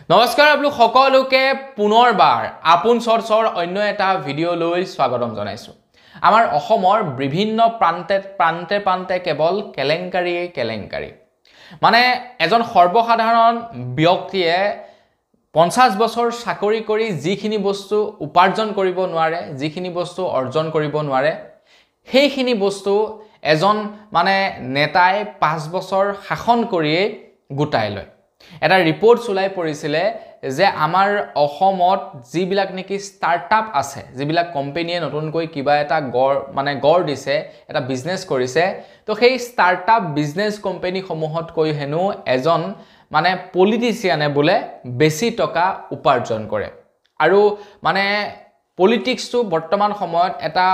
নমস্কাৰ আপোনালোক সকলোকে পুনৰবাৰ আপোন চৰ্চৰ অন্য এটা ভিডিঅ' লৈ স্বাগতম জনাইছো। আমাৰ অসমৰ বিভিন্ন প্ৰান্তে কেৱল কেলেংকাৰী মানে এজন সৰ্বসাধাৰণ ব্যক্তিয়ে 50 বছৰ চাকৰি কৰি যিখিনি বস্তু উপাৰ্জন কৰিব নোৱাৰে, যিখিনি বস্তু অৰ্জন কৰিব নোৱাৰে, সেইখিনি বস্তু এজন মানে নেতাই 5 বছৰ শাসন কৰিয়ে গোটাই লয়। এটা ৰিপৰ্ট চলাই পৰিছিলে যে আমাৰ অসমত যিবিলাক নেকি ষ্টাৰ্টআপ আছে, যিবিলাক কোম্পানীয়ে নতুনকৈ কিবা এটা গড় দিছে, এটা বিজনেছ কৰিছে, তো সেই ষ্টাৰ্টআপ বিজনেছ কোম্পানী সমূহতকৈ হেনো এজন মানে পলিটিচিয়ানে বোলে বেছি টকা উপাৰ্জন কৰে। আৰু মানে পলিটিক্সটো বৰ্তমান সময়ত এটা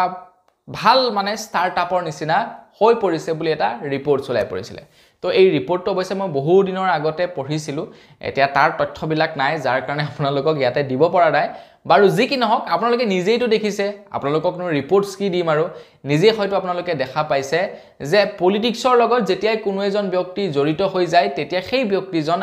ভাল মানে ষ্টাৰ্টআপৰ নিচিনা হৈ পৰিছে বুলি এটা ৰিপৰ্ট চলাই পৰিছিলে। তো এই ৰিপৰ্টটো অৱশ্যে মই বহু দিনৰ আগতে পঢ়িছিলো, এতিয়া তাৰ তথ্যবিলাক নাই, যাৰ কাৰণে আপোনালোকক ইয়াতে দিব পৰা নাই। বাৰু যি কি নহওক, আপোনালোকে নিজেইতো দেখিছে, আপোনালোককনো ৰিপৰ্টছ কি দিম, আৰু নিজে হয়তো আপোনালোকে দেখা পাইছে যে পলিটিক্সৰ লগত যেতিয়াই কোনো এজন ব্যক্তি জড়িত হৈ যায়, তেতিয়া সেই ব্যক্তিজন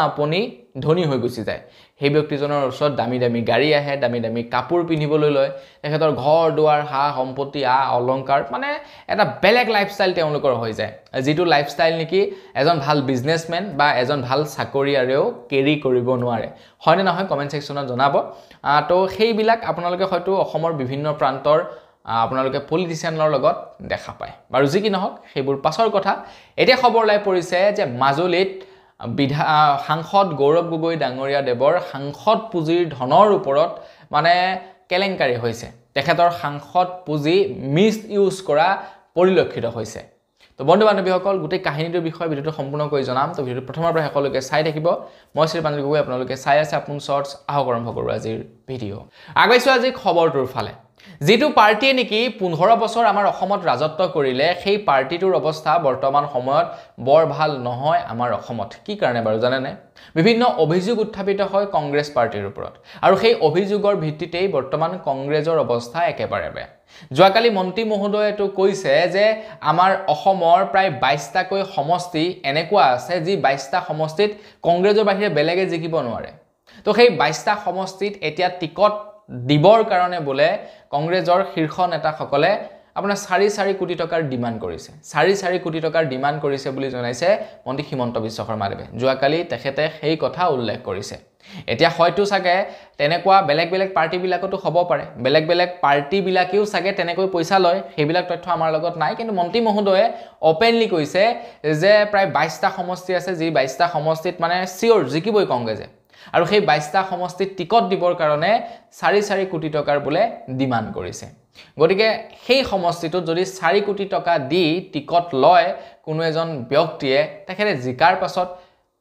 আপুনি ধনী হৈ গুচি যায়। সেই ব্যক্তিজনৰ ওচৰত দামী দামী গাড়ী আহে, দামী দামী কাপোৰ পিন্ধিবলৈ লয়, তেখেতৰ ঘৰ দুৱাৰ সা সম্পত্তি অলংকাৰ, মানে এটা বেলেগ লাইফষ্টাইল তেওঁলোকৰ হৈ যায়, যিটো লাইফষ্টাইল নেকি এজন ভাল বিজনেছমেন বা এজন ভাল চাকৰিয়াৰেও কেৰি কৰিব নোৱাৰে। হয়নে নহয় কমেণ্ট ছেকশ্যনত জনাব। তো সেইবিলাক আপোনালোকে হয়তো অসমৰ বিভিন্ন প্ৰান্তৰ আপোনালোকে পলিটিচিয়ানৰ লগত দেখা পায়। বাৰু যি কি নহওক, সেইবোৰ পাছৰ কথা। এতিয়া খবৰ ওলাই পৰিছে যে মাজুলীত সাংসদ গৌৰৱ গগৈ ডাঙৰীয়া দেৱৰ সাংসদ পুঁজিৰ ধনৰ ওপৰত মানে কেলেংকাৰী হৈছে। তেখেতৰ সাংসদ পুঁজি মিছ ইউজ কৰা পৰিলক্ষিত হৈছে। তো বন্ধু বান্ধৱীসকল, গোটেই কাহিনীটোৰ বিষয়ে ভিডিঅ'টো সম্পূৰ্ণকৈ জনাম। তো ভিডিঅ'টো প্ৰথমৰ পৰা শেষলৈকে চাই থাকিব। মই শ্ৰী পাঞ্জল গগৈ, আপোনালোকে চাই আছে আপোন চৰ্টছ। আহক আৰম্ভ কৰোঁ আজিৰ ভিডিঅ'। আগুৱাইছোঁ আজি খবৰটোৰ ফালে। যিটো পাৰ্টিয়ে নেকি 15 বছৰ আমাৰ অসমত ৰাজত্ব কৰিলে, সেই পাৰ্টিটোৰ অৱস্থা বৰ্তমান সময়ত বৰ ভাল নহয় আমাৰ অসমত। কি কাৰণে বাৰু জানেনে? বিভিন্ন অভিযোগ উত্থাপিত হয় কংগ্ৰেছ পাৰ্টিৰ ওপৰত, আৰু সেই অভিযোগৰ ভিত্তিতেই বৰ্তমান কংগ্ৰেছৰ অৱস্থা একেবাৰে বেয়া। যোৱাকালি মন্ত্ৰী মহোদয়েতো কৈছে যে আমাৰ অসমৰ প্ৰায় 22টাকৈ সমষ্টি এনেকুৱা আছে, যি 22টা সমষ্টিত কংগ্ৰেছৰ বাহিৰে বেলেগে জিকিব নোৱাৰে। তো সেই 22টা সমষ্টিত এতিয়া টিকট দিবৰ কাৰণে বোলে কংগ্ৰেছৰ শীৰ্ষ নেতাসকলে আপোনাৰ 4 কোটি টকাৰ ডিমাণ্ড কৰিছে। 4 কোটি টকাৰ ডিমাণ্ড কৰিছে বুলি জনাইছে মন্ত্ৰী হিমন্ত বিশ্ব শৰ্মাদেৱে। যোৱাকালি তেখেতে সেই কথা উল্লেখ কৰিছে। এতিয়া হয়তো চাগে তেনেকুৱা বেলেগ পাৰ্টিবিলাকতো হ'ব পাৰে, বেলেগ পাৰ্টিবিলাকেও চাগে তেনেকৈ পইচা লয়, সেইবিলাক তথ্য আমাৰ লগত নাই। কিন্তু মন্ত্ৰী মহোদয়ে অপেনলি কৈছে যে প্ৰায় 22টা সমষ্টি আছে, যি 22টা সমষ্টিত মানে চিয়ৰ জিকিবই কংগ্ৰেছে, আৰু সেই 22টা সমষ্টিত টিকট দিবৰ কাৰণে 4 কোটি টকাৰ বোলে ডিমাণ্ড কৰিছে। গতিকে সেই সমষ্টিটোত যদি 4 কোটি টকা দি টিকট লয় কোনো এজন ব্যক্তিয়ে, তেখেতে জিকাৰ পাছত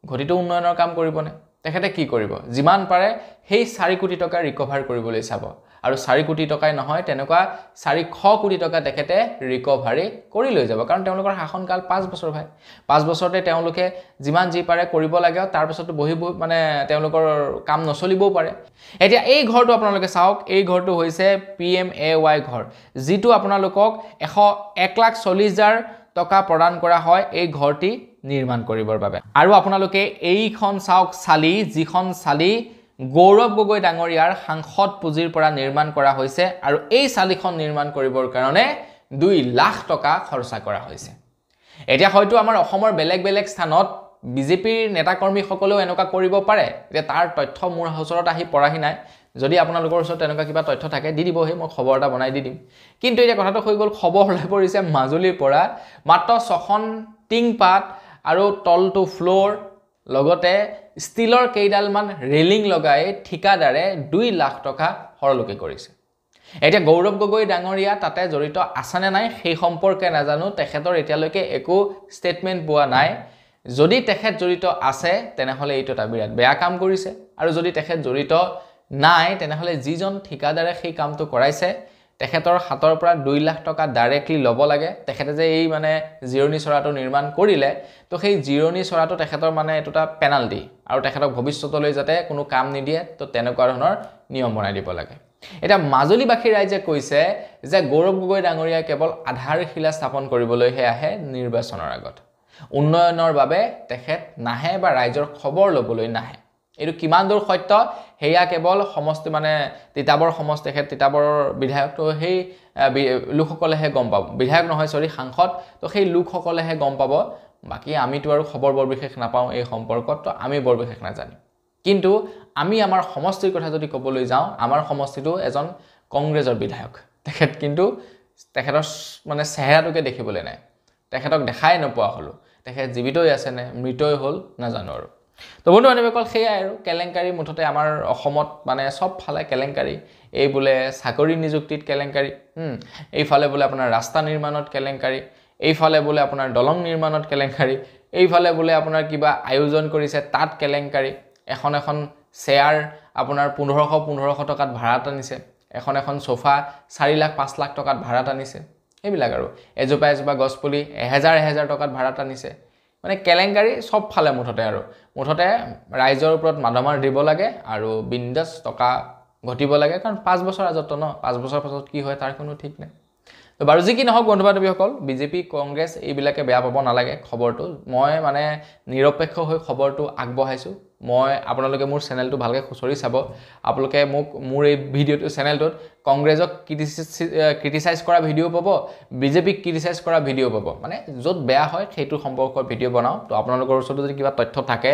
ঘটিত উন্নয়নৰ কাম কৰিবনে? তেখেতে কি কৰিব? যিমান পাৰে সেই 4 কোটি টকা ৰিকভাৰ কৰিবলৈ চাব, আৰু 4 কোটি টকাই নহয়, তেনেকুৱা 400 কোটি টকা তেখেতে ৰিকভাৰী কৰি লৈ যাব। কাৰণ তেওঁলোকৰ শাসনকাল 5 বছৰ ভাই। 5 বছৰতে তেওঁলোকে যিমান যি পাৰে কৰিব লাগে, তাৰপিছতো বহি মানে তেওঁলোকৰ কাম নচলিবও পাৰে। এতিয়া এই ঘৰটো আপোনালোকে চাওক, এই ঘৰটো হৈছে PMAY ঘৰ, যিটো আপোনালোকক 1,40,000 টকা প্ৰদান কৰা হয় এই ঘৰটি নিৰ্মাণ কৰিবৰ বাবে। আৰু আপোনালোকে এইখন চাওক চালি, যিখন চালি গৌৰৱ গগৈ ডাঙৰীয়াৰ সাংসদ পুঁজিৰ পৰা নিৰ্মাণ কৰা হৈছে, আৰু এই চালিখন নিৰ্মাণ কৰিবৰ কাৰণে 2 লাখ টকা খৰচা কৰা হৈছে। এতিয়া হয়তো আমাৰ অসমৰ বেলেগ স্থানত বিজেপিৰ নেতাকৰ্মীসকলেও এনেকুৱা কৰিব পাৰে। এতিয়া তাৰ তথ্য মোৰ ওচৰত আহি পৰাহি নাই। যদি আপোনালোকৰ ওচৰত তেনেকুৱা কিবা তথ্য থাকে দি দিবহি, মই খবৰ এটা বনাই দি দিম। কিন্তু এতিয়া কথাটো হৈ গ'ল, খবৰ ওলাই পৰিছে মাজুলীৰ পৰা মাত্ৰ 6খন টিংপাত আৰু তলটো ফ্ল'ৰ, লগতে ষ্টিলৰ কেইডালমান ৰেলিং লগাই ঠিকাদাৰে 2 লাখ টকা সৰলকি কৰিছে। এতিয়া গৌৰৱ গগৈ ডাঙৰীয়া তাতে জড়িত আছেনে নাই সেই সম্পৰ্কে নাজানো, তেখেতৰ এতিয়ালৈকে একো ষ্টেটমেণ্ট পোৱা নাই। যদি তেখেত জড়িত আছে তেনেহ'লে এইটো এটা বিৰাট বেয়া কাম কৰিছে, আৰু যদি তেখেত জড়িত নাই তেনেহ'লে যিজন ঠিকাদাৰে সেই কামটো কৰাইছে তেখেতৰ হাতৰ পৰা 2 লাখ টকা ডাইৰেক্টলি ল'ব লাগে। তেখেতে যে এই মানে জিৰণি চৰাটো নিৰ্মাণ কৰিলে, তো সেই জিৰণি চৰাটো তেখেতৰ মানে এইটো এটা পেনাল্টি, আৰু তেখেতক ভৱিষ্যতলৈ যাতে কোনো কাম নিদিয়ে, তো তেনেকুৱা ধৰণৰ নিয়ম বনাই দিব লাগে। এতিয়া মাজুলীবাসী ৰাইজে কৈছে যে গৌৰৱ গগৈ ডাঙৰীয়াই কেৱল আধাৰশিলা স্থাপন কৰিবলৈহে আহে নিৰ্বাচনৰ আগত, উন্নয়নৰ বাবে তেখেত নাহে বা ৰাইজৰ খবৰ ল'বলৈ নাহে। এইটো কিমান দূৰ সত্য হেয়া কেৱল সমষ্টি মানে তিতাবৰ সমষ্টি তিতাবৰৰ বিধায়ক তো সেই লোকসকলেহে গম পাব বিধায়ক নহয় সৰি সাংসদ তো সেই লোকসকলেহে গম পাব বাকি আমিতো আৰু খবৰ বৰ বিশেষ নাপাওঁ এই সম্পৰ্কত তো আমি বৰ বিশেষ নাজানিম কিন্তু আমি আমাৰ সমষ্টিৰ কথা যদি ক'বলৈ যাওঁ আমাৰ সমষ্টিটো এজন কংগ্ৰেছৰ বিধায়ক তেখেত কিন্তু তেখেতৰ মানে চেহেৰাটোকে দেখিবলৈ নাই তেখেতক দেখাই নোপোৱা হলো তেখেত জীৱিতই আছে নে মৃতই হ'ল নাজানো আৰু তো বন্ধু বান্ধৱীসকল সেয়াই আৰু কেলেংকাৰী মুঠতে আমাৰ অসমত মানে সব ফালে কেলেংকাৰী এই বোলে চাকৰি নিযুক্তিত কেলেংকাৰী এইফালে বোলে আপোনাৰ ৰাস্তা নিৰ্মাণত কেলেংকাৰী এইফালে বোলে আপোনাৰ দলং নিৰ্মাণত কেলেংকাৰী এইফালে বোলে আপোনাৰ কিবা আয়োজন কৰিছে তাত কেলেংকাৰী এখন চেয়াৰ আপোনাৰ 1500 টকাত ভাড়াত আনিছে এখন সোফা 4 লাখ 5 লাখ টকাত ভাড়াত আনিছে এইবিলাক আৰু এজোপা গছপুলি 1000 টকাত ভাড়াত আনিছে মানে কেলেংকাৰী সব ফালে মুঠতে ৰাইজৰ ওপৰত মাধমাৰ দিব লাগে আৰু বিন্দাস টকা ঘটিব লাগে কাৰণ 5 বছৰ আগত ন 5 বছৰ পাছত কি হয় তাৰ কোনো ঠিক নাই তো বাৰু যি কি নহওক বন্ধু বান্ধৱীসকল বিজেপি কংগ্ৰেছ এইবিলাকে বেয়া পাব নালাগে খবৰটো মই মানে নিৰপেক্ষ হৈ খবৰটো আগবঢ়াইছো মই আপোনালোকে মোৰ চেনেলটো ভালকৈ খুচৰি চাব আপোনালোকে মোক মোৰ এই ভিডিঅ'টো চেনেলটোত কংগ্ৰেছক ক্ৰিটিসাইজ কৰা ভিডিঅ' পাব বিজেপিক ক্ৰিটিসাইজ কৰা ভিডিঅ' পাব মানে য'ত বেয়া হয় সেইটো সম্পৰ্কৰ ভিডিঅ' বনাও তো আপোনালোকৰ ওচৰত যদি কিবা তথ্য থাকে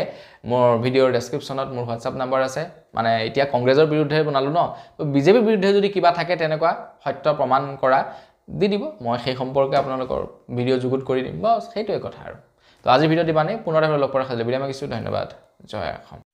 মোৰ ভিডিঅ'ৰ ডেছক্ৰিপশ্যনত মোৰ হোৱাটছআপ নম্বৰ আছে মানে এতিয়া কংগ্ৰেছৰ বিৰুদ্ধে বনালো ন তো বিজেপিৰ বিৰুদ্ধে যদি কিবা থাকে তেনেকুৱা সত্য প্ৰমাণ কৰা দি দিব মই সেই সম্পৰ্কে আপোনালোকৰ ভিডিঅ' যুগুত কৰি দিম বস সেইটোৱে কথা আৰু তো আজি ভিডিঅ'টি মানে পুনৰ লগ কৰা খালি বিৰাম কিছু ধন্যবাদ জয় অসম